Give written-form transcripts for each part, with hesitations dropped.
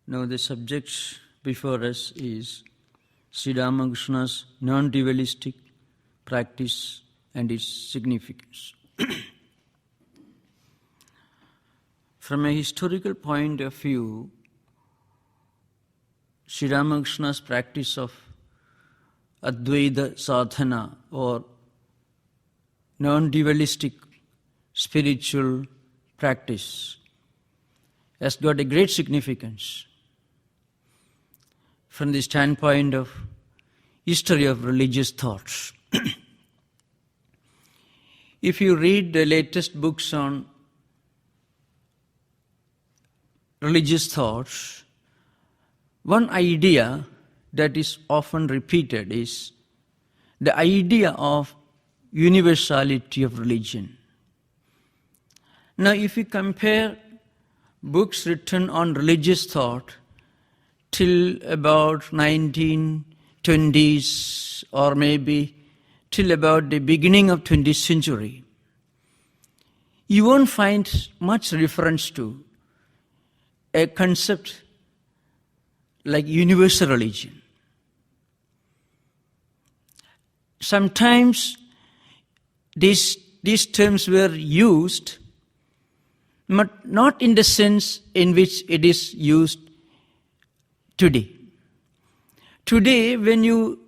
Now the subject before us is Sri Ramakrishna's non-dualistic practice and its significance. From a historical point of view, Sri Ramakrishna's practice of Advaita sadhana or non-dualistic spiritual practice has got a great significance from the standpoint of history of religious thoughts. If you read the latest books on religious thoughts, one idea that is often repeated is the idea of universality of religion. Now, if you compare books written on religious thought till about 1920s or maybe till about the beginning of 20th century, you won't find much reference to a concept like universal religion. Sometimes these terms were used, but not in the sense in which it is used today. Today, when you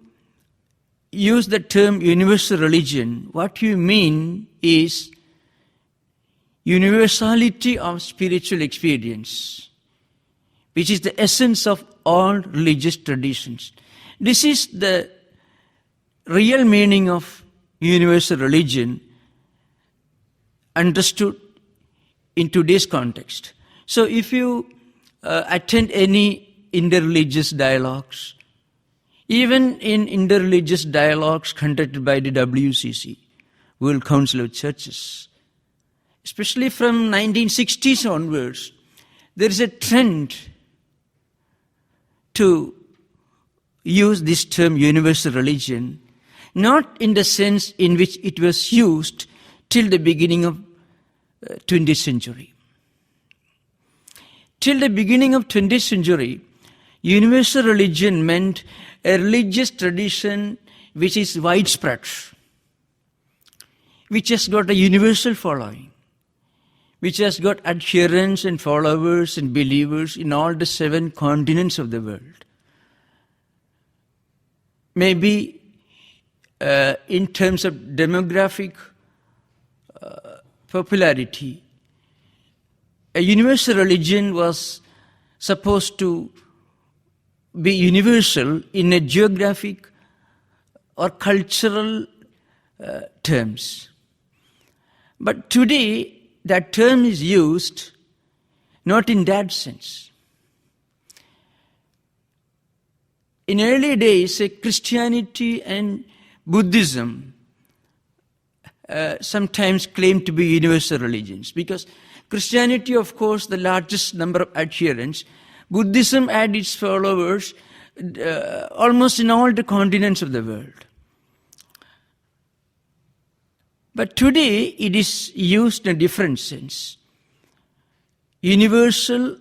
use the term universal religion, what you mean is universality of spiritual experience, which is the essence of all religious traditions. This is the real meaning of universal religion understood in today's context. So if you attend any interreligious dialogues, even in interreligious dialogues conducted by the WCC, World Council of Churches, especially from 1960s onwards, there is a trend to use this term universal religion, not in the sense in which it was used till the beginning of 20th century. Till the beginning of 20th century, universal religion meant a religious tradition which is widespread, which has got a universal following, which has got adherents and followers and believers in all the 7 continents of the world. Maybe in terms of demographic popularity, a universal religion was supposed to be universal in a geographic or cultural terms. But today, that term is used not in that sense. In early days, Christianity and Buddhism sometimes claimed to be universal religions, because Christianity, of course, the largest number of adherents. Buddhism had its followers almost in all the continents of the world. But today, it is used in a different sense. Universal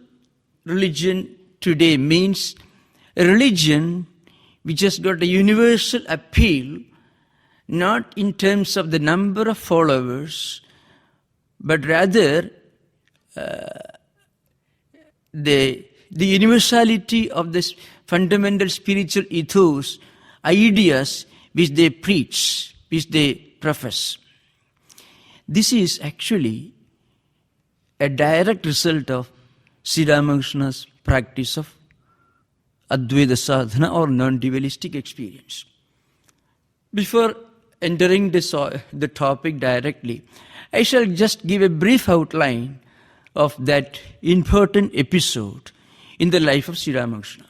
religion today means a religion which has got a universal appeal, not in terms of the number of followers, but rather the universality of this fundamental spiritual ethos, ideas which they preach, which they profess. This is actually a direct result of Sri Ramakrishna's practice of Advaita sadhana or non-dualistic experience. Before entering the topic directly, I shall just give a brief outline of that important episode in the life of Sri Ramakrishna.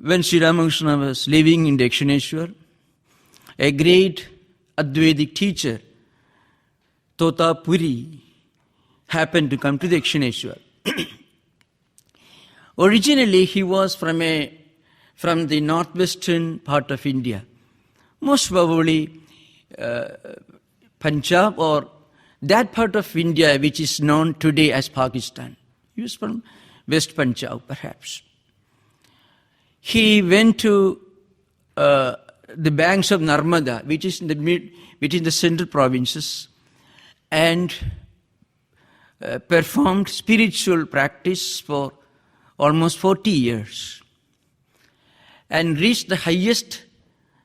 When Sri Ramakrishna was living in Dakshineshwar, a great Advaitic teacher, Totapuri, happened to come to Dakshineshwar. Originally, he was from the northwestern part of India, most probably Punjab or that part of India which is known today as Pakistan. He was from West Punjab, perhaps. He went to the banks of Narmada, which is in the central provinces, and performed spiritual practice for almost 40 years, and reached the highest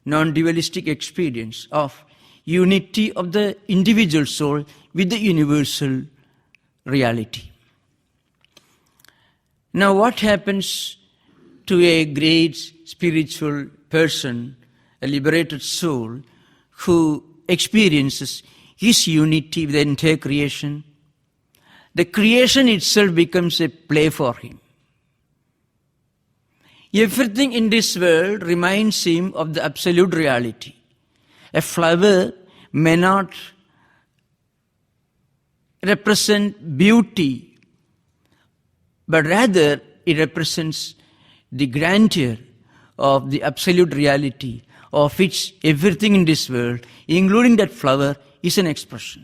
non-dualistic experience of unity of the individual soul with the universal reality. Now, what happens to a great spiritual person, a liberated soul, who experiences his unity with the entire creation? The creation itself becomes a play for him. Everything in this world reminds him of the absolute reality. A flower may not represent beauty, but rather it represents the grandeur of the absolute reality, of which everything in this world, including that flower, is an expression.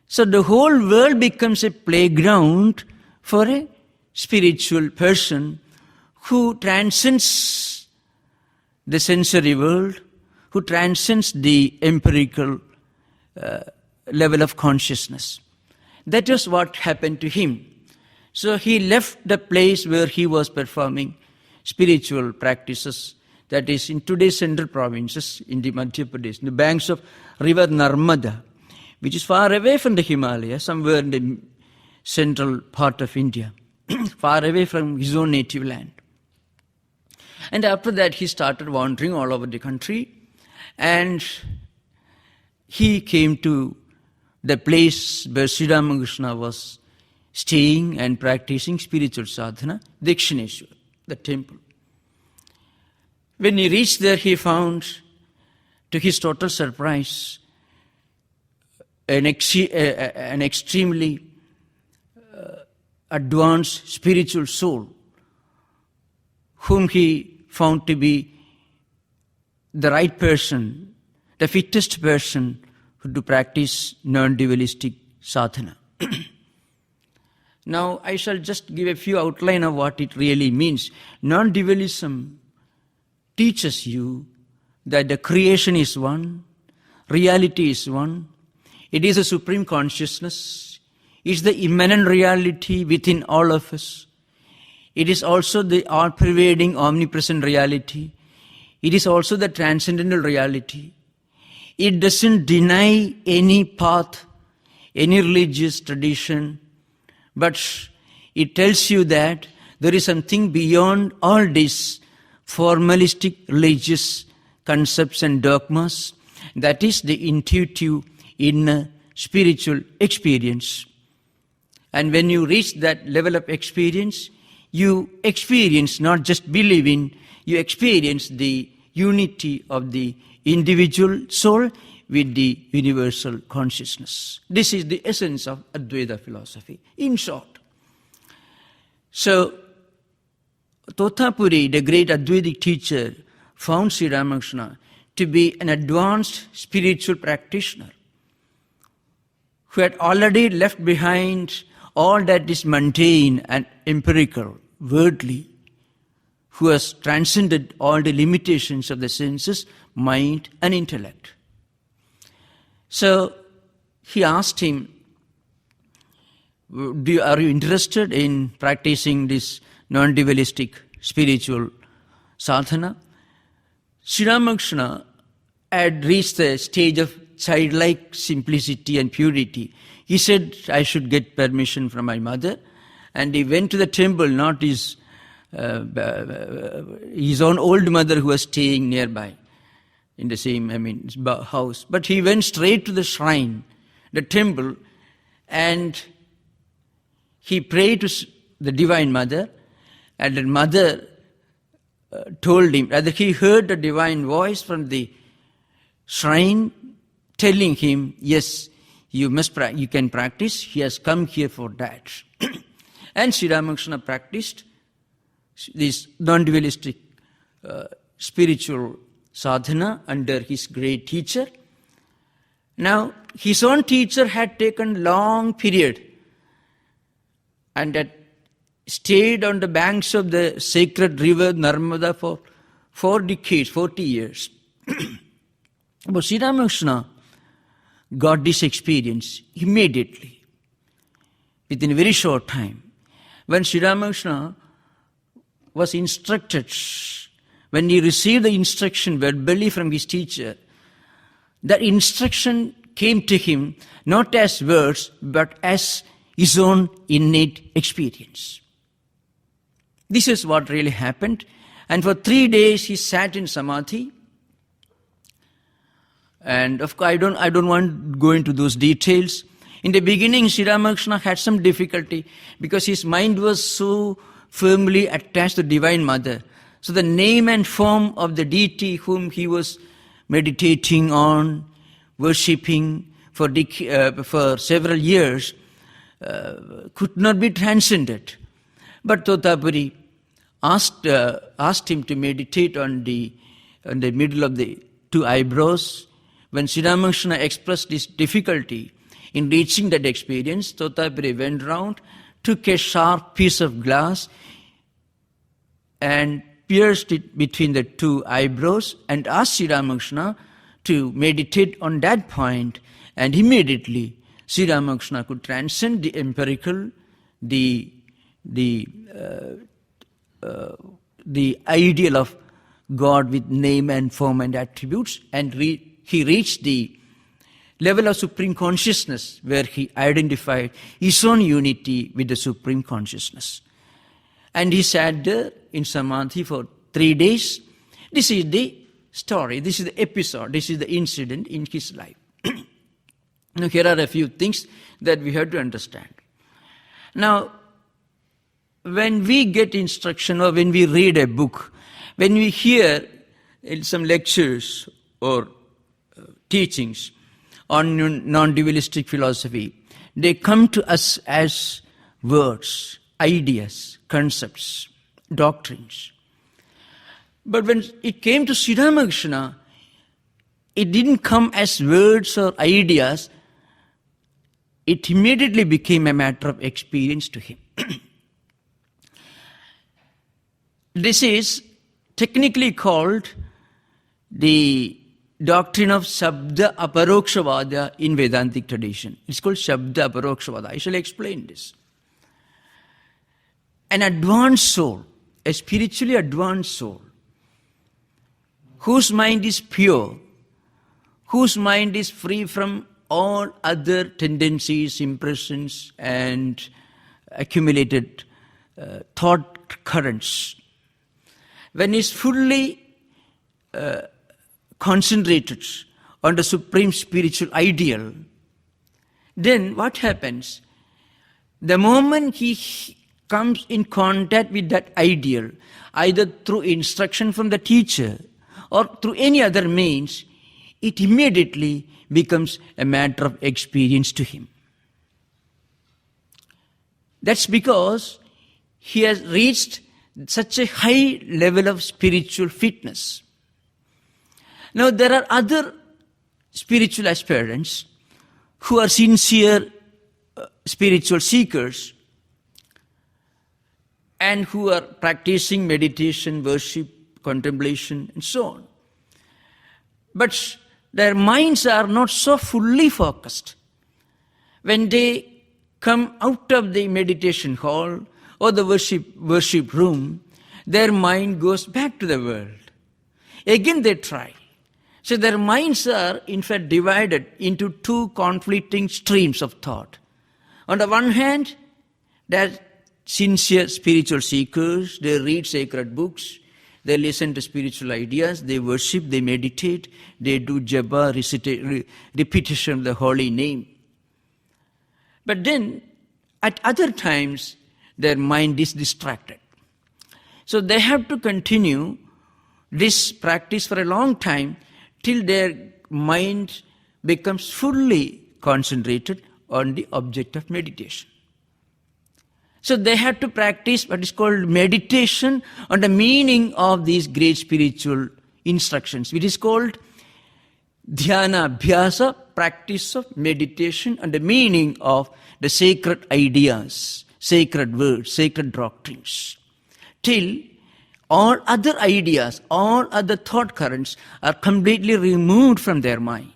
So the whole world becomes a playground for a spiritual person who transcends the sensory world, who transcends the empirical level of consciousness. That is what happened to him. So he left the place where he was performing spiritual practices, that is in today's central provinces in the Madhya Pradesh, in the banks of river Narmada, which is far away from the Himalayas, somewhere in the central part of India, far away from his own native land. And after that he started wandering all over the country, and he came to the place where Sri Ramakrishna was staying and practicing spiritual sadhana, Dakshineshwar, the temple. When he reached there, he found, to his total surprise, an extremely advanced spiritual soul, whom he found to be the right person, the fittest person to practice non-dualistic sadhana. Now, I shall just give a few outline of what it really means. Non-dualism teaches you that the creation is one, reality is one, it is a supreme consciousness, it is the immanent reality within all of us. It is also the all-pervading, omnipresent reality. It is also the transcendental reality. It doesn't deny any path, any religious tradition, but it tells you that there is something beyond all these formalistic religious concepts and dogmas. That is the intuitive inner spiritual experience. And when you reach that level of experience, you experience not just believing, you experience the unity of the individual soul with the universal consciousness. This is the essence of Advaita philosophy, in short. So, Tothapuri, the great Advaitic teacher, found Sri Ramakrishna to be an advanced spiritual practitioner who had already left behind all that is mundane and empirical, worldly, who has transcended all the limitations of the senses, mind and intellect. So he asked him, are you interested in practicing this non-dualistic spiritual sadhana? Sri Ramakrishna had reached the stage of childlike simplicity and purity. He said, I should get permission from my mother. And he went to the temple, not his own old mother who was staying nearby in the same, house. But he went straight to the shrine, the temple, and he prayed to the Divine Mother, and the mother told him, rather he heard the divine voice from the shrine telling him, yes, you can practice, he has come here for that. And Sri Ramakrishna practiced this non-dualistic spiritual sadhana under his great teacher. Now, his own teacher had taken long period and had stayed on the banks of the sacred river Narmada for 4 decades, 40 years. But Sri Ramakrishna got this experience immediately, within a very short time. When Sri Ramakrishna was instructed, when he received the instruction verbally from his teacher, that instruction came to him not as words, but as his own innate experience. This is what really happened. And for 3 days he sat in samadhi. And of course, I don't want to go into those details. In the beginning, Sri Ramakrishna had some difficulty because his mind was so firmly attached to Divine Mother. So the name and form of the deity whom he was meditating on, worshipping for several years, could not be transcended. But Totapuri asked him to meditate on the middle of the 2 eyebrows. When Sri Ramakrishna expressed this difficulty in reaching that experience, Totapuri went round, took a sharp piece of glass and pierced it between the 2 eyebrows and asked Sri Ramakrishna to meditate on that point, and immediately Sri Ramakrishna could transcend the empirical, the ideal of God with name and form and attributes, and he reached the level of supreme consciousness where he identified his own unity with the supreme consciousness. And he sat there in samadhi for 3 days. This is the story, this is the episode, this is the incident in his life. Now here are a few things that we have to understand. Now, when we get instruction or when we read a book, when we hear in some lectures or teachings on non-dualistic philosophy, they come to us as words, ideas, concepts, doctrines. But when it came to Sri Ramakrishna, it didn't come as words or ideas. It immediately became a matter of experience to him. This is technically called the doctrine of Shabda Aparokshvada in Vedantic tradition. It's called Shabda Aparokshvada. I shall explain this. An advanced soul, a spiritually advanced soul, whose mind is pure, whose mind is free from all other tendencies, impressions, and accumulated thought currents. When he is fully concentrated on the supreme spiritual ideal, then what happens? The moment he comes in contact with that ideal, either through instruction from the teacher or through any other means, it immediately becomes a matter of experience to him. That's because he has reached such a high level of spiritual fitness. Now there are other spiritual aspirants who are sincere spiritual seekers and who are practicing meditation, worship, contemplation, and so on. But their minds are not so fully focused. When they come out of the meditation hall or the worship room, their mind goes back to the world. Again they try. So their minds are in fact divided into 2 conflicting streams of thought. On the one hand, they're sincere spiritual seekers, they read sacred books, they listen to spiritual ideas, they worship, they meditate, they do japa, repetition of the holy name. But then, at other times, their mind is distracted. So they have to continue this practice for a long time till their mind becomes fully concentrated on the object of meditation. So they have to practice what is called meditation on the meaning of these great spiritual instructions. It is called dhyana abhyasa, practice of meditation on the meaning of the sacred ideas, sacred words, sacred doctrines, till all other ideas, all other thought currents are completely removed from their mind.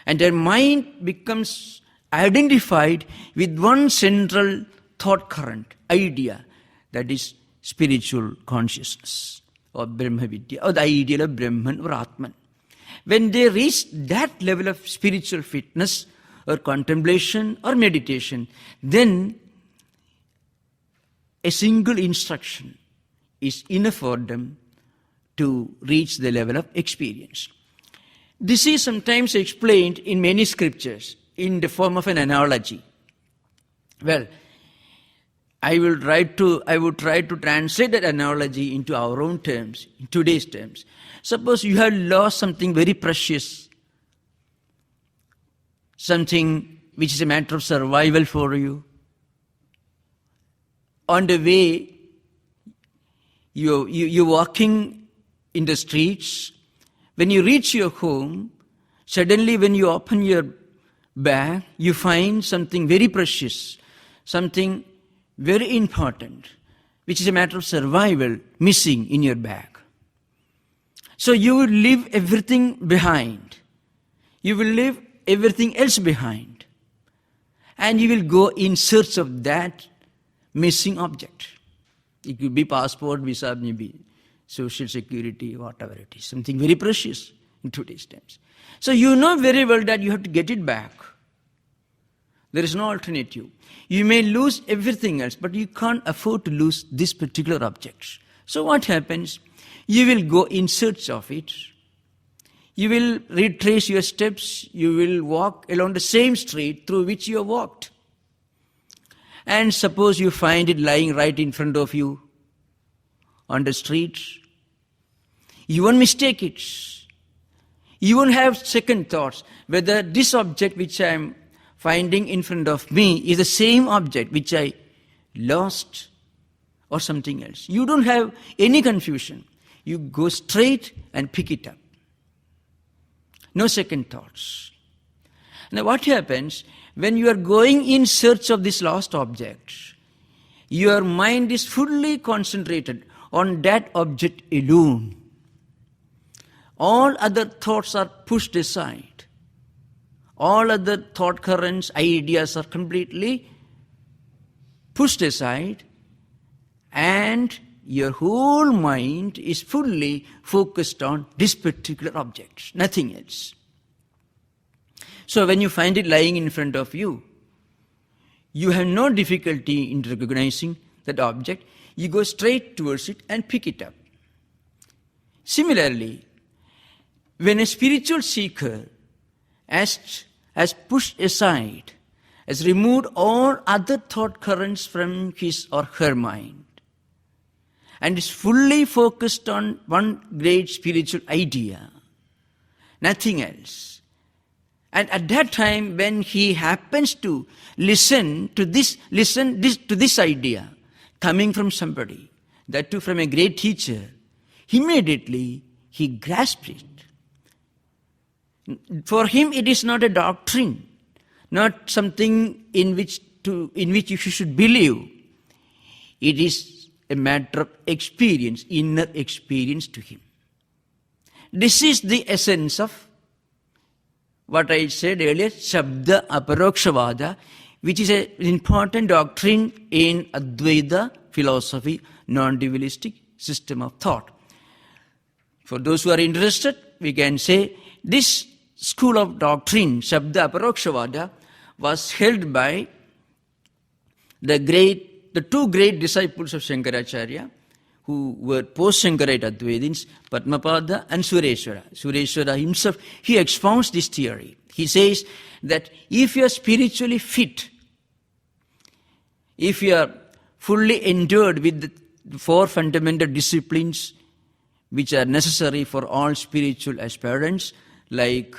And their mind becomes identified with one central thought current, idea, that is spiritual consciousness, or Brahma Vidya, or the ideal of Brahman or Atman. When they reach that level of spiritual fitness, or contemplation, or meditation, then a single instruction is enough for them to reach the level of experience. This is sometimes explained in many scriptures in the form of an analogy. Well, I would try to translate that analogy into our own terms, in today's terms. Suppose you have lost something very precious, something which is a matter of survival for you. On the way, you're walking in the streets. When you reach your home, suddenly when you open your bag, you find something very precious, something very important, which is a matter of survival, missing in your bag. So you will leave everything behind. You will leave everything else behind. And you will go in search of that missing object. It could be passport, visa, maybe social security, whatever it is. Something very precious in today's times. So you know very well that you have to get it back. There is no alternative. You may lose everything else, but you can't afford to lose this particular object. So what happens? You will go in search of it. You will retrace your steps. You will walk along the same street through which you have walked. And suppose you find it lying right in front of you on the street. You won't mistake it. You won't have second thoughts whether this object which I am finding in front of me is the same object which I lost or something else. You don't have any confusion. You go straight and pick it up. No second thoughts. Now what happens when you are going in search of this lost object? Your mind is fully concentrated on that object alone. All other thoughts are pushed aside. All other thought currents, ideas are completely pushed aside, and your whole mind is fully focused on this particular object, nothing else. So when you find it lying in front of you, you have no difficulty in recognizing that object. You go straight towards it and pick it up. Similarly, when a spiritual seeker has pushed aside, has removed all other thought currents from his or her mind, and is fully focused on one great spiritual idea, nothing else. And at that time, when he happens to listen to this idea coming from somebody, that too from a great teacher, immediately he grasps it. For him, it is not a doctrine, not something in which you should believe. It is a matter of experience, inner experience to him. This is the essence of what I said earlier, Shabda Aparokshvada, which is an important doctrine in Advaita philosophy, non-dualistic system of thought. For those who are interested, we can say this school of doctrine, Shabda Aparokshvada, was held by the two great disciples of Shankaracharya, who were post-Shankarite Advaitins, Padmapada and Sureshwara. Sureshwara himself, he expounds this theory. He says that if you are spiritually fit, if you are fully endured with the four fundamental disciplines which are necessary for all spiritual aspirants, like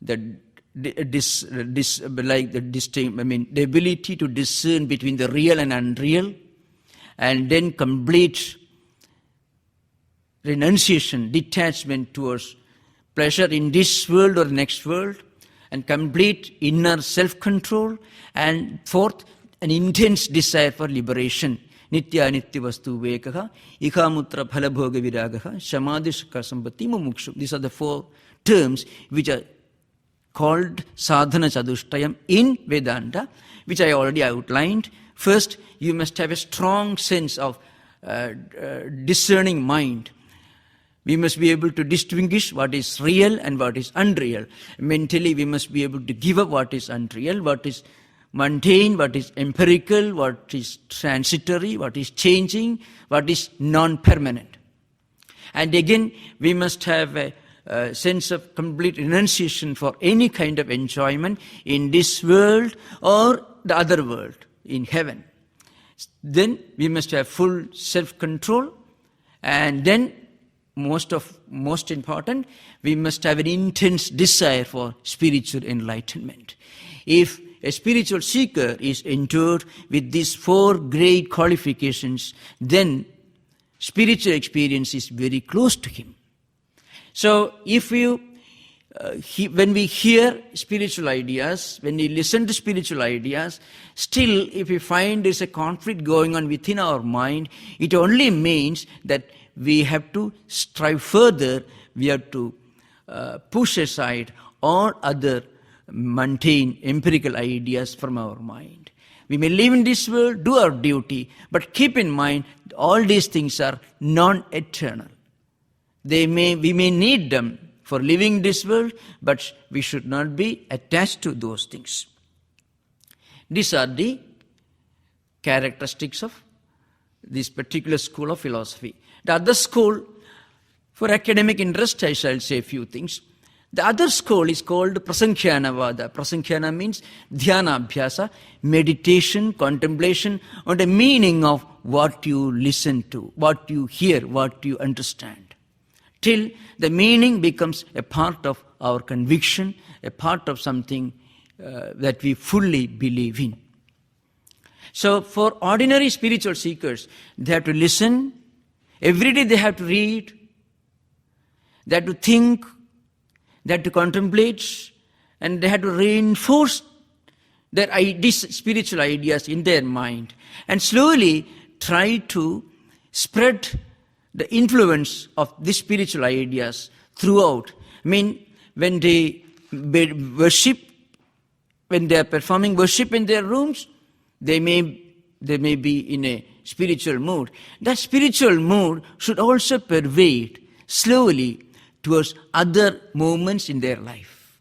the ability to discern between the real and unreal, and then complete renunciation, detachment towards pleasure in this world or next world, and complete inner self-control, and fourth, an intense desire for liberation. Nitya nitya vastu vekaha, ikamutra phalabhoga viragaha, samadhi sukha sampatti mumukshum. These are the 4 terms which are called sadhana chadushtayam in Vedanta, which I already outlined. First, you must have a strong sense of discerning mind. We must be able to distinguish what is real and what is unreal. Mentally, we must be able to give up what is unreal, what is mundane, what is empirical, what is transitory, what is changing, what is non-permanent. And again, we must have a sense of complete renunciation for any kind of enjoyment in this world or the other world, in heaven. Then we must have full self-control, and then most important, we must have an intense desire for spiritual enlightenment. If a spiritual seeker is endued with these 4 great qualifications, then spiritual experience is very close to him. So if you, when we hear spiritual ideas, when we listen to spiritual ideas, still if we find there's a conflict going on within our mind, it only means that we have to strive further, we have to push aside all other mundane empirical ideas from our mind. We may live in this world, do our duty, but keep in mind all these things are non-eternal. We may need them for living this world, but we should not be attached to those things. These are the characteristics of this particular school of philosophy. The other school, for academic interest, I shall say a few things. The other school is called Prasankhyanavada. Prasankhyanam means dhyana abhyasa, meditation, contemplation on the meaning of what you listen to, what you hear, what you understand, till the meaning becomes a part of our conviction, a part of something that we fully believe in. So for ordinary spiritual seekers, they have to listen. Every day they have to read. They have to think. They have to contemplate. And they have to reinforce these spiritual ideas in their mind. And slowly try to spread the influence of these spiritual ideas throughout. I mean, when they worship, when they are performing worship in their rooms, they may be in a spiritual mood. That spiritual mood should also pervade slowly towards other moments in their life.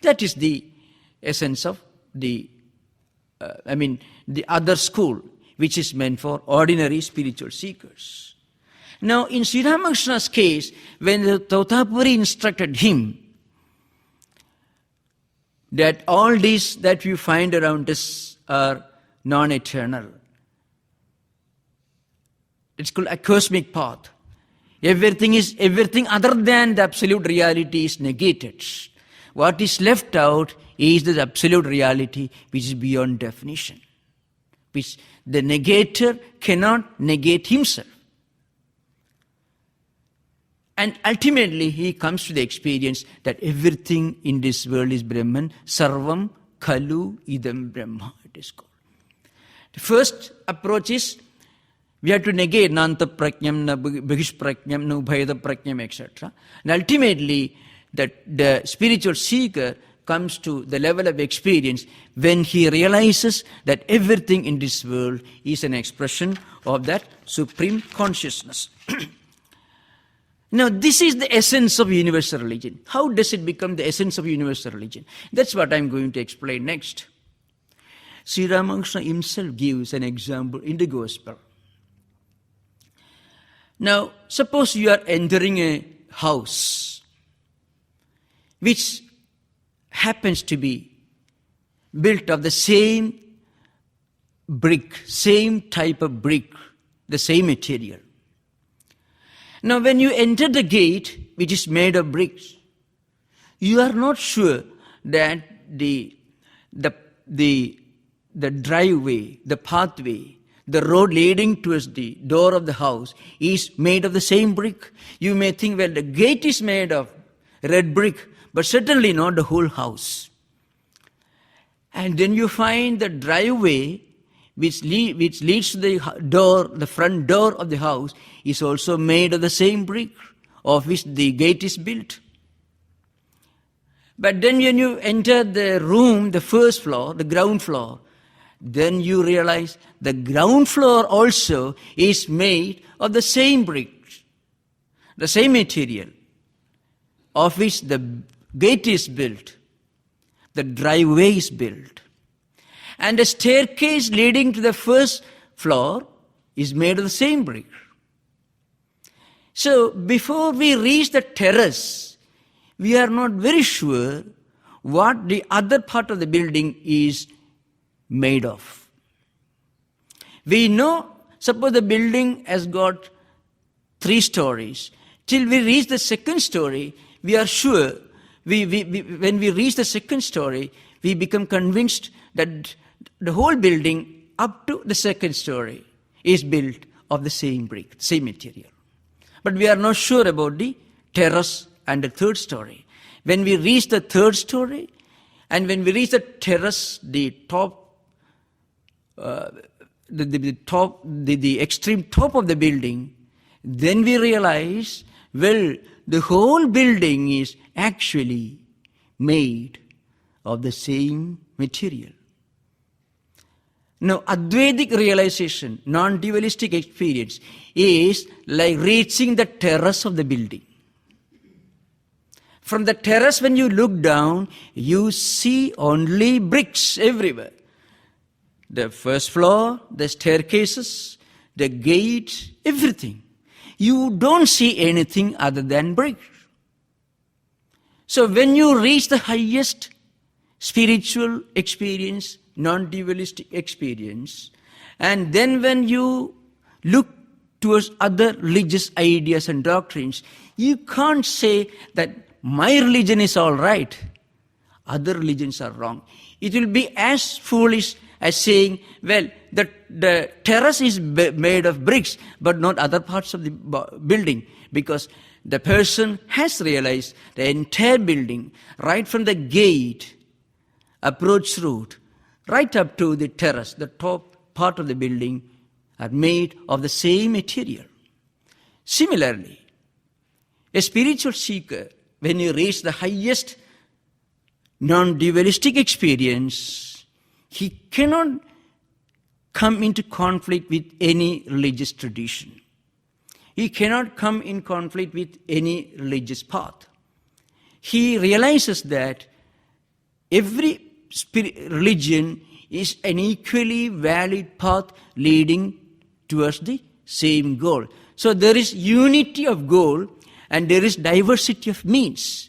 That is the essence of the other school, which is meant for ordinary spiritual seekers. Now, in Sri Ramakrishna's case, when the Tautapuri instructed him that all these that you find around us are non-eternal, it's called a cosmic path. Everything other than the absolute reality is negated. What is left out is the absolute reality which is beyond definition, which the negator cannot negate himself. And ultimately he comes to the experience that everything in this world is Brahman. Sarvam Khalu Idam Brahma, it is called. The first approach is we have to negate Nanta Prajnam, na Bhish Prajnam, na Ubhayada Prajnam, etc. And ultimately the spiritual seeker comes to the level of experience when he realizes that everything in this world is an expression of that supreme consciousness. Now, this is the essence of universal religion. How does it become the essence of universal religion? That's what I'm going to explain next. Sri Ramakrishna himself gives an example in the Gospel. Now, suppose you are entering a house which happens to be built of the same brick, same type of brick, the same material. Now, when you enter the gate, which is made of bricks, you are not sure that the driveway, the pathway, the road leading towards the door of the house is made of the same brick. You may think, well, the gate is made of red brick, but certainly not the whole house. And then you find the driveway which leads to the door, the front door of the house, is also made of the same brick of which the gate is built. But then when you enter the room, the first floor, the ground floor, then you realize the ground floor also is made of the same bricks, the same material of which the gate is built, the driveway is built. And the staircase leading to the first floor is made of the same brick. So before we reach the terrace, we are not very sure what the other part of the building is made of. We know, suppose the building has got 3 stories. Till we reach the second story, we are sure, when we reach the second story, we become convinced that the whole building up to the second story is built of the same brick, same material. But we are not sure about the terrace and the third story. When we reach the third story, and when we reach the terrace, the extreme top of the building, then we realize, well, the whole building is actually made of the same material. Now, Advaitic realization, non-dualistic experience, is like reaching the terrace of the building. From the terrace, when you look down, you see only bricks everywhere. The first floor, the staircases, the gates, everything. You don't see anything other than bricks. So when you reach the highest spiritual experience, non-dualistic experience, and then when you look towards other religious ideas and doctrines, you can't say that my religion is all right, other religions are wrong. It will be as foolish as saying, well, the terrace is made of bricks, but not other parts of the building, because the person has realized the entire building, right from the gate, approach route, right up to the terrace, the top part of the building, are made of the same material. Similarly, a spiritual seeker, when you reach the highest non-dualistic experience, he cannot come into conflict with any religious tradition. He cannot come in conflict with any religious path. He realizes that every religion is an equally valid path leading towards the same goal. So there is unity of goal and there is diversity of means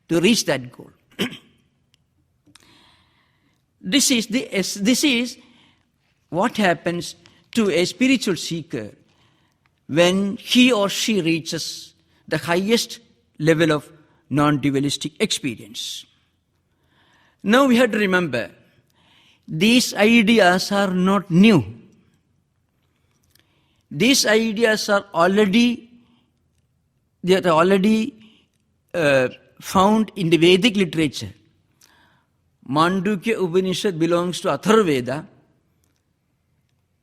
to reach that goal. This is what happens to a spiritual seeker when he or she reaches the highest level of non-dualistic experience. Now we have to remember, these ideas are not new. These ideas are already found in the Vedic literature. Mandukya Upanishad belongs to Atharvaveda,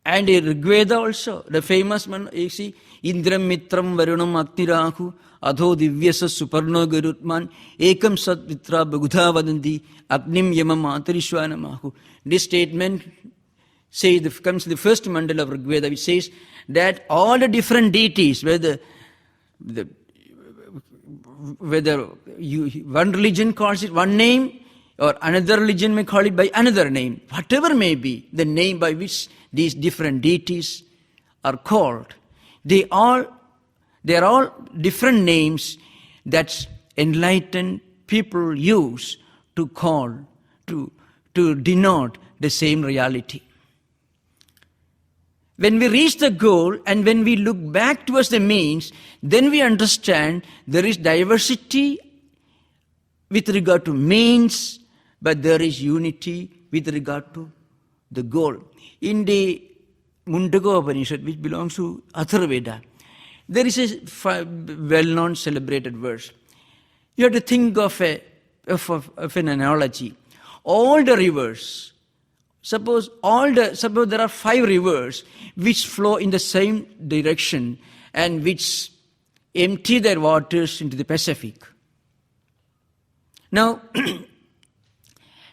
and in Rigveda also, the famous one, you see, Indram Mitram Varunam Agnirahu Adho Divyasa Suparno Garutman Ekam Sat Vitra Bagudha Vadanti Agnim Yamam Atarishwanamahu. This statement comes in the first mandala of Rigveda, which says that all the different deities, whether one religion calls it one name, or another religion may call it by another name, whatever may be the name by which these different deities are called, they are all different names that enlightened people use to call, to denote the same reality. When we reach the goal and when we look back towards the means, then we understand there is diversity with regard to means, but there is unity with regard to the goal. In the Mundaka Upanishad, which belongs to Atharvaveda, there is a well-known celebrated verse. You have to think of an analogy. All the rivers, Suppose there are 5 rivers which flow in the same direction and which empty their waters into the Pacific. Now,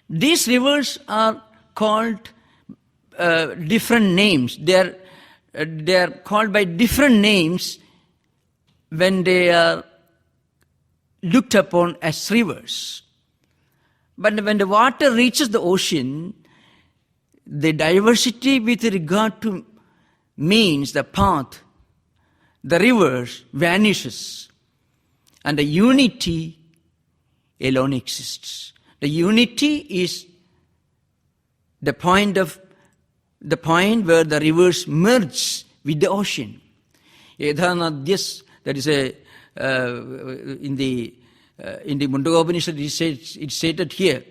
these rivers are called different names. They are called by different names when they are looked upon as rivers. But when the water reaches the ocean, the diversity with regard to means, the path, the rivers vanishes, and the unity alone exists. The unity is the point where the rivers merge with the ocean. Yadhanadyas, that is in the Mundagopanishad, it's stated here.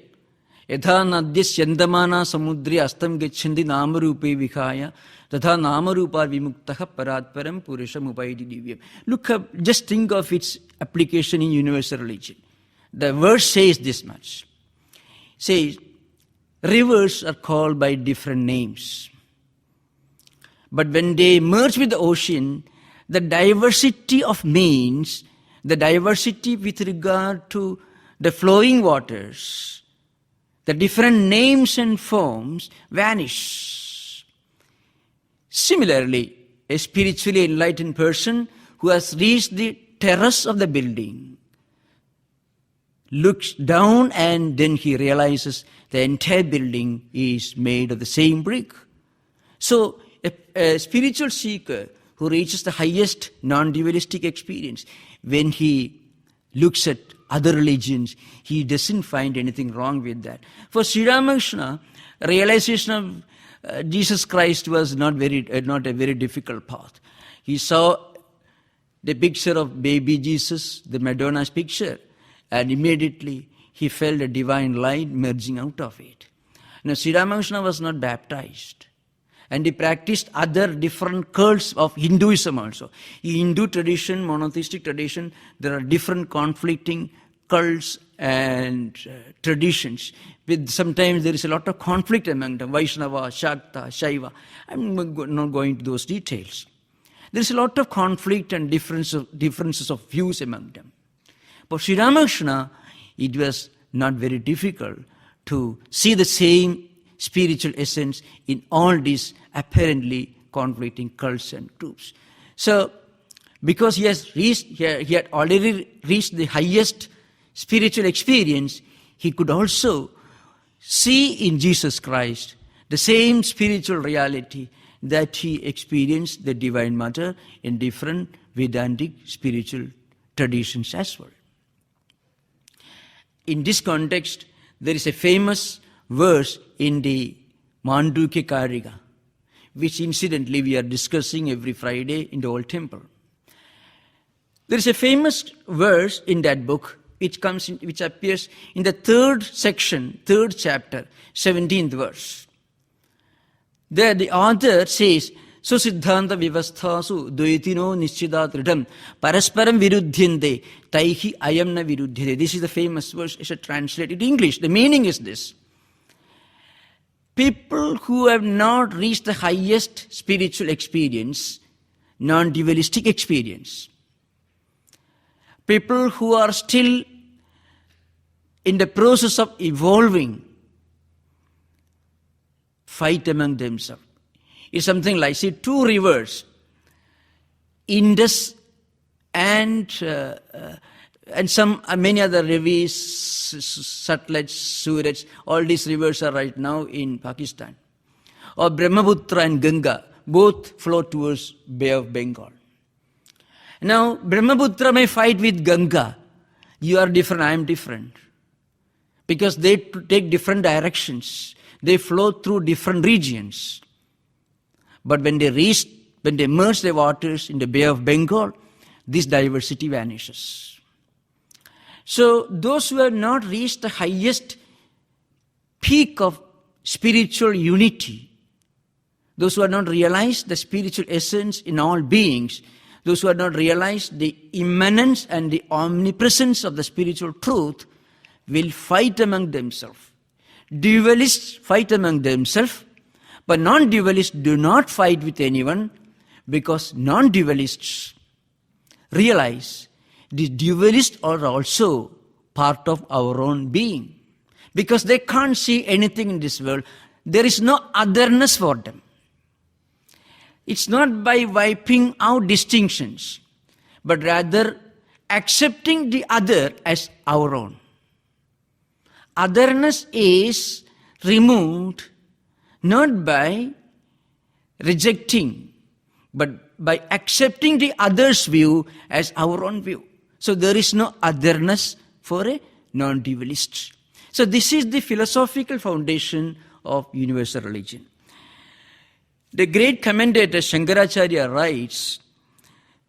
Yadhanadyas yandamana samudri astam gacchandi namarupe vihaya tatha namarupa vimuktaha paratparam purusham upaidi divyam. Look up, just think of its application in universal religion. The verse says this much. Says, rivers are called by different names. But when they merge with the ocean, the diversity of means, the diversity with regard to the flowing waters, the different names and forms vanish. Similarly, a spiritually enlightened person who has reached the terrace of the building looks down and then he realizes the entire building is made of the same brick. So a spiritual seeker who reaches the highest non-dualistic experience, when he looks at other religions, he doesn't find anything wrong with that. For Sri Ramakrishna, realization of Jesus Christ was not a very difficult path. He saw the picture of baby Jesus, the Madonna's picture, and immediately he felt a divine light merging out of it. Now, Sri Ramakrishna was not baptized, and he practiced other different cults of Hinduism also. In Hindu tradition, monotheistic tradition, there are different conflicting cults and traditions. Sometimes there is a lot of conflict among them, Vaishnava, Shakta, Shaiva. I'm not going to those details. There is a lot of conflict and differences of views among them. For Sri Ramakrishna, it was not very difficult to see the same spiritual essence in all these apparently conflicting cults and groups. So, because he had already reached the highest spiritual experience, he could also see in Jesus Christ the same spiritual reality that he experienced the Divine Mother in different Vedantic spiritual traditions as well. In this context, there is a famous verse in the Mandukya Kariga, which incidentally we are discussing every Friday in the old temple. There is a famous verse in that book which appears in the 3rd section, 3rd chapter, 17th verse. There the author says, Susiddhanta vivasthasu dvaitino nischida tridam parasparam virudhyante taihi ayam na virudhyate. This is the famous verse. I should translate it in English. The meaning is this. People who have not reached the highest spiritual experience, non-dualistic experience, people who are still in the process of evolving, fight among themselves. It's something like, see, 2 rivers, Indus and many other rivers, Satluj, Suraj, all these rivers are right now in Pakistan. Or Brahmaputra and Ganga, both flow towards Bay of Bengal. Now, Brahmaputra may fight with Ganga. You are different, I am different. Because they take different directions. They flow through different regions. But when they merge the waters in the Bay of Bengal, this diversity vanishes. So those who have not reached the highest peak of spiritual unity, those who have not realized the spiritual essence in all beings, those who have not realized the immanence and the omnipresence of the spiritual truth, will fight among themselves Dualists fight among themselves, but non-dualists do not fight with anyone, because non-dualists realize the dualists are also part of our own being. Because they can't see anything in this world. There is no otherness for them. It's not by wiping out distinctions, but rather accepting the other as our own. Otherness is removed not by rejecting, but by accepting the other's view as our own view. So there is no otherness for a non-dualist. So this is the philosophical foundation of universal religion. The great commentator Shankaracharya writes,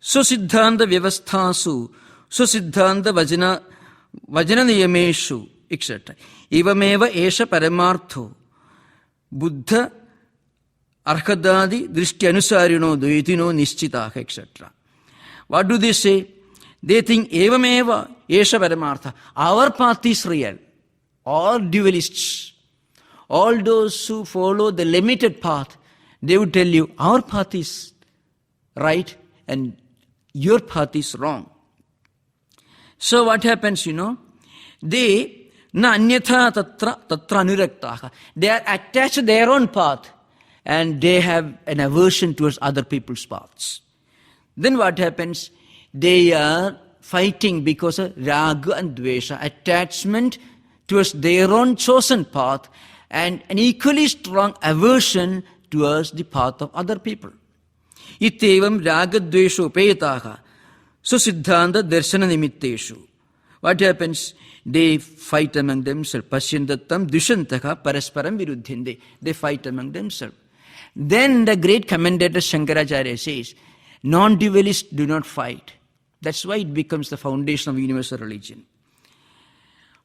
Susiddhanta vyavasthasu, susiddhanta vajana niyameshu, etc. Ivameva esha paramartho, buddha arhadadi drishti-anusarino dvaitino nischitaha, etc. What do they say? They think evameva esha paramartha. Our path is real. All dualists, all those who follow the limited path, they would tell you, our path is right and your path is wrong. So what happens, they na anyatha tatra anuraktaha. They are attached to their own path and they have an aversion towards other people's paths. Then what happens? They are fighting because of raga and dvesha, attachment towards their own chosen path, and an equally strong aversion towards the path of other people. Itevam ragadvesho petaha susiddhanta darshana nimitteshu. What happens? They fight among themselves. Pasyandattam dushantaha parasparam viruddhinde. They fight among themselves. Then the great commentator Shankaracharya says, non-dualists do not fight. That's why it becomes the foundation of universal religion.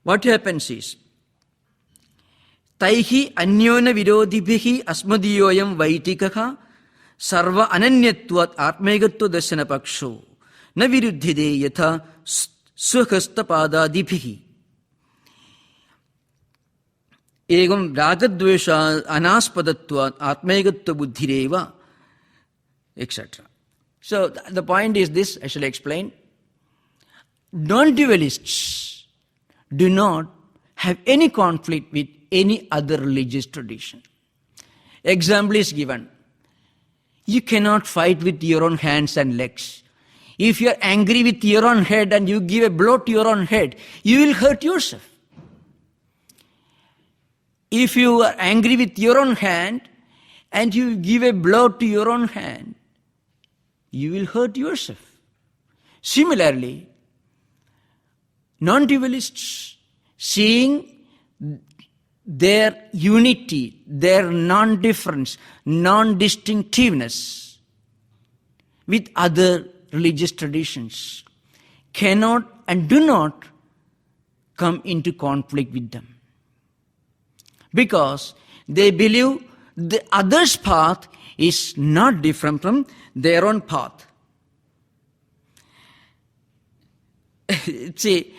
What happens is, Taihi anyona virodhibhihi asmadiyoyam vaitikaha sarva ananyatvat atmegatva darshana paksho na viruddhide yatha sukhasta padadibhihi egam ragadvesha anaspadatvat atmegatva buddhireva, etc. So the point is this, I shall explain. Non-dualists do not have any conflict with any other religious tradition. Example is given. You cannot fight with your own hands and legs. If you are angry with your own head and you give a blow to your own head, you will hurt yourself. If you are angry with your own hand and you give a blow to your own hand, you will hurt yourself. Similarly, non-dualists, seeing their unity, their non-difference, non-distinctiveness with other religious traditions, cannot and do not come into conflict with them. Because they believe the other's path is not different from their own path. See,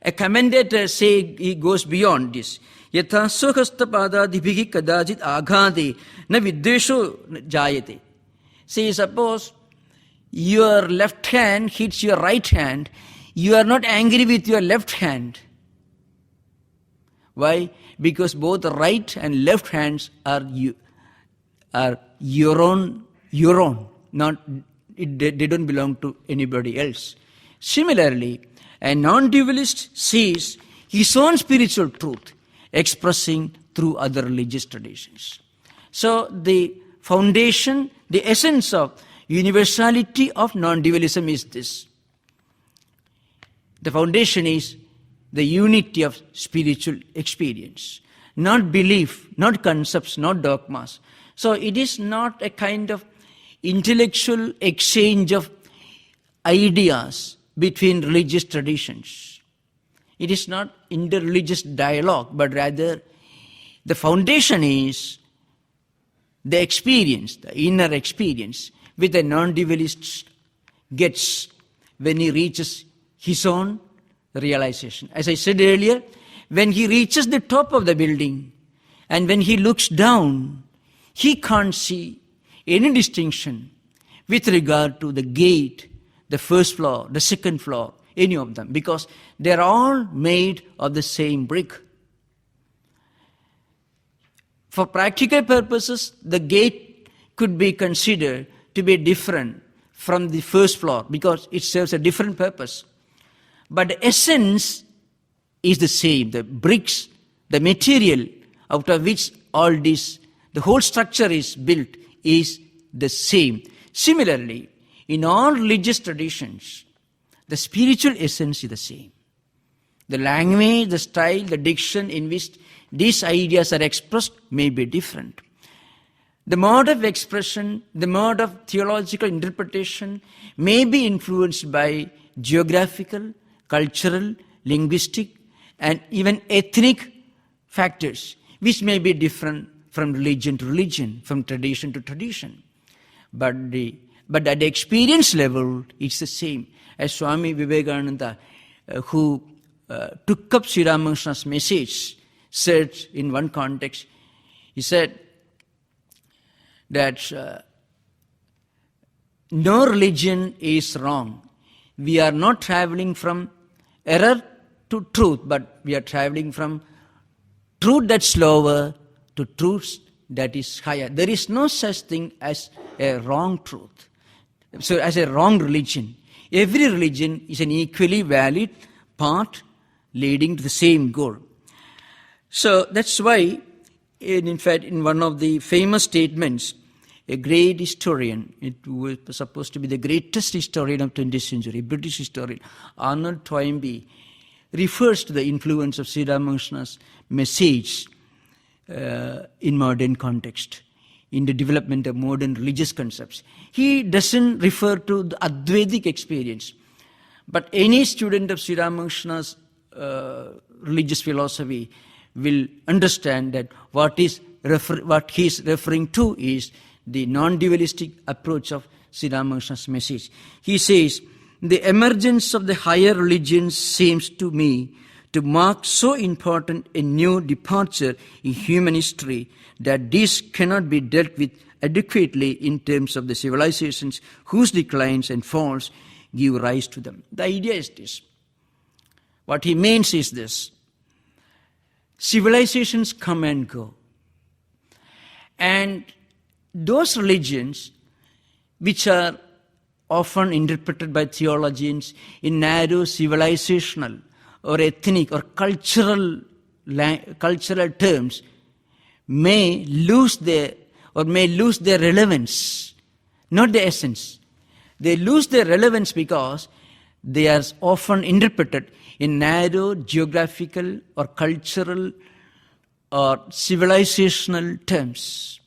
a commentator he goes beyond this. Yatha sukhasta padadibhihi kadajit aghade na viddesho jayate. See, suppose your left hand hits your right hand, you are not angry with your left hand. Why? Because both the right and left hands are your own. Not, they don't belong to anybody else. Similarly, a non-dualist sees his own spiritual truth expressing through other religious traditions. So the foundation, the essence of universality of non-dualism is this. The foundation is the unity of spiritual experience, not belief, not concepts, not dogmas. So it is not a kind of intellectual exchange of ideas between religious traditions. It is not inter-religious dialogue, but rather the foundation is the experience, the inner experience, which a non-dualist gets when he reaches his own realization. As I said earlier, when he reaches the top of the building, And when he looks down, he can't see any distinction with regard to the gate, the first floor, the second floor, any of them, because they're all made of the same brick. For practical purposes, the gate could be considered to be different from the first floor because it serves a different purpose. But the essence is the same. The bricks, the material out of which all this, the whole structure is built, is the same. Similarly, in all religious traditions, the spiritual essence is the same. The language, the style, the diction in which these ideas are expressed may be different. The mode of expression, the mode of theological interpretation may be influenced by geographical, cultural, linguistic, and even ethnic factors, which may be different from religion to religion, from tradition to tradition. But at the experience level, it's the same. As Swami Vivekananda, who took up Sri Ramakrishna's message, said in one context, he said that no religion is wrong. We are not traveling from error to truth, but we are traveling from truth that's lower to truth that is higher. There is no such thing as a wrong truth, so as a wrong religion. Every religion is an equally valid path leading to the same goal. So that's why, in fact, in one of the famous statements, a great historian, it was supposed to be the greatest historian of 20th century, British historian, Arnold Toynbee, refers to the influence of Sri Ramakrishna's message in modern context, in the development of modern religious concepts. He doesn't refer to the Advaitic experience, but any student of Sri Ramakrishna's religious philosophy will understand that what he is referring to is the non-dualistic approach of Sri Ramakrishna's message. He says, the emergence of the higher religions seems to me to mark so important a new departure in human history that this cannot be dealt with adequately in terms of the civilizations whose declines and falls give rise to them. The idea is this. What he means is this. Civilizations come and go. And those religions which are often interpreted by theologians in narrow civilizational or ethnic or cultural terms may lose their relevance, not the essence. They lose their relevance because they are often interpreted in narrow geographical or cultural or civilizational terms.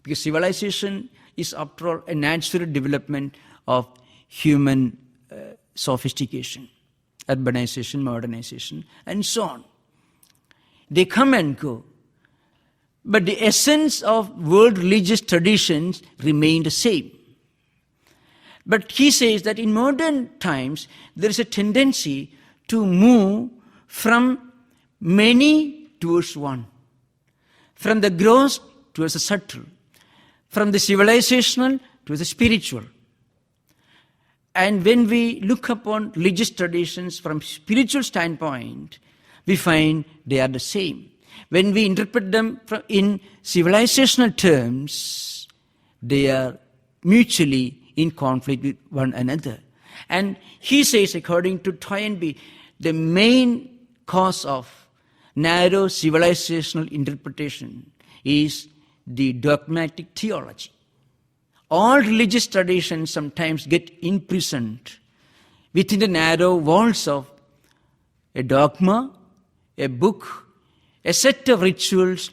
Because civilization is, after all, a natural development of human sophistication, urbanization, modernization, and so on. They come and go. But the essence of world religious traditions remain the same. But he says that in modern times, there is a tendency to move from many towards one, from the gross towards the subtle, from the civilizational to the spiritual. And when we look upon religious traditions from spiritual standpoint, we find they are the same. When we interpret them in civilizational terms, they are mutually in conflict with one another. And he says, according to Toynbee, the main cause of narrow civilizational interpretation is the dogmatic theology. All religious traditions sometimes get imprisoned within the narrow walls of a dogma, a book, a set of rituals,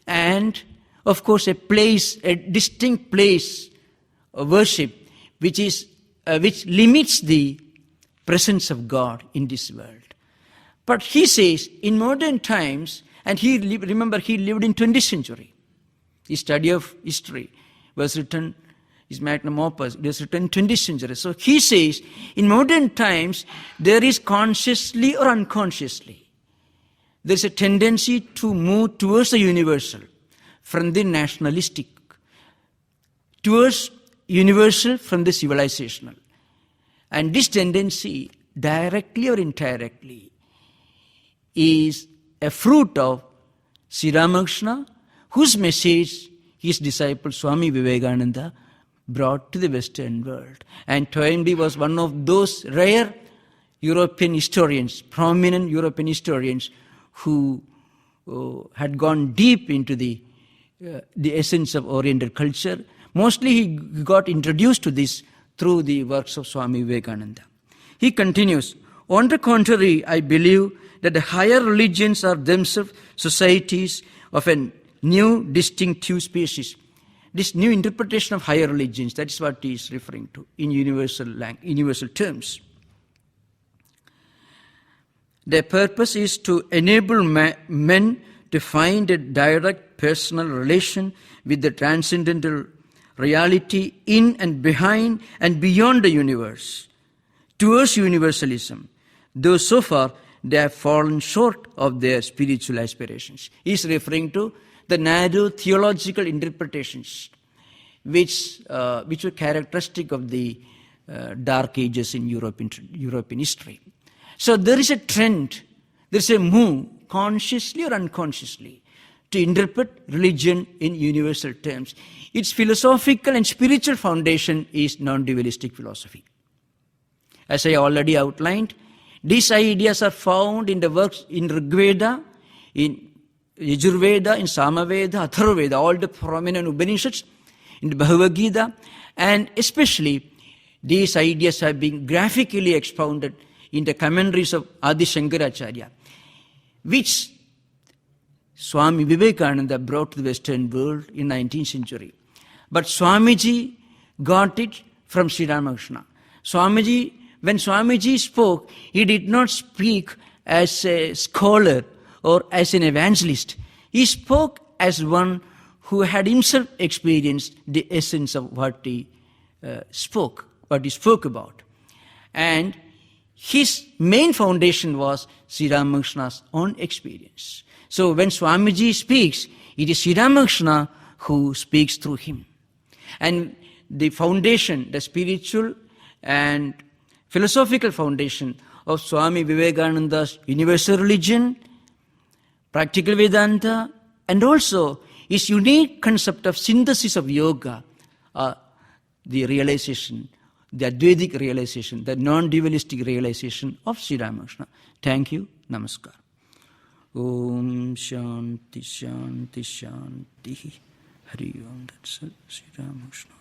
and, of course, a place, a distinct place of worship, which limits the presence of God in this world. But he says, in modern times, and remember, he lived in 20th century. His study of history was written, his magnum opus, it was written in 20th century. So he says, in modern times, there is consciously or unconsciously, there's a tendency to move towards the universal from the nationalistic, towards universal from the civilizational. And this tendency, directly or indirectly, is a fruit of Sri Ramakrishna, whose message his disciple Swami Vivekananda brought to the Western world. And Toynbee was one of those rare European historians, prominent European historians, who had gone deep into the essence of Oriental culture. Mostly he got introduced to this through the works of Swami Vivekananda. He continues, on the contrary, I believe that the higher religions are themselves societies of a new distinctive species. This new interpretation of higher religions, that is what he is referring to in universal terms. Their purpose is to enable men to find a direct personal relation with the transcendental reality in and behind and beyond the universe, towards universalism, though so far they have fallen short of their spiritual aspirations. He is referring to the narrow theological interpretations which were characteristic of the Dark Ages in European history. So there is a trend, there is a move, consciously or unconsciously, to interpret religion in universal terms. Its philosophical and spiritual foundation is non-dualistic philosophy. As I already outlined, these ideas are found in the works in Rigveda, in Yajurveda, in Samaveda, Atharvaveda, all the prominent Upanishads, in the Bhagavad Gita, and especially these ideas have been graphically expounded in the commentaries of Adi Shankaracharya, which Swami Vivekananda brought to the Western world in 19th century. But Swamiji got it from Sri Ramakrishna. When Swamiji spoke, he did not speak as a scholar or as an evangelist. He spoke as one who had himself experienced the essence of what he spoke about. And his main foundation was Sri Ramakrishna's own experience. So when Swamiji speaks, it is Sri Ramakrishna who speaks through him. And the foundation, the spiritual and philosophical foundation of Swami Vivekananda's universal religion, practical Vedanta, and also his unique concept of synthesis of yoga, the realization, the Advaitic realization, the non-dualistic realization of Sri Ramakrishna. Thank you. Namaskar. Om Shanti Shanti Shanti. Hari Om. That's Sri Ramakrishna.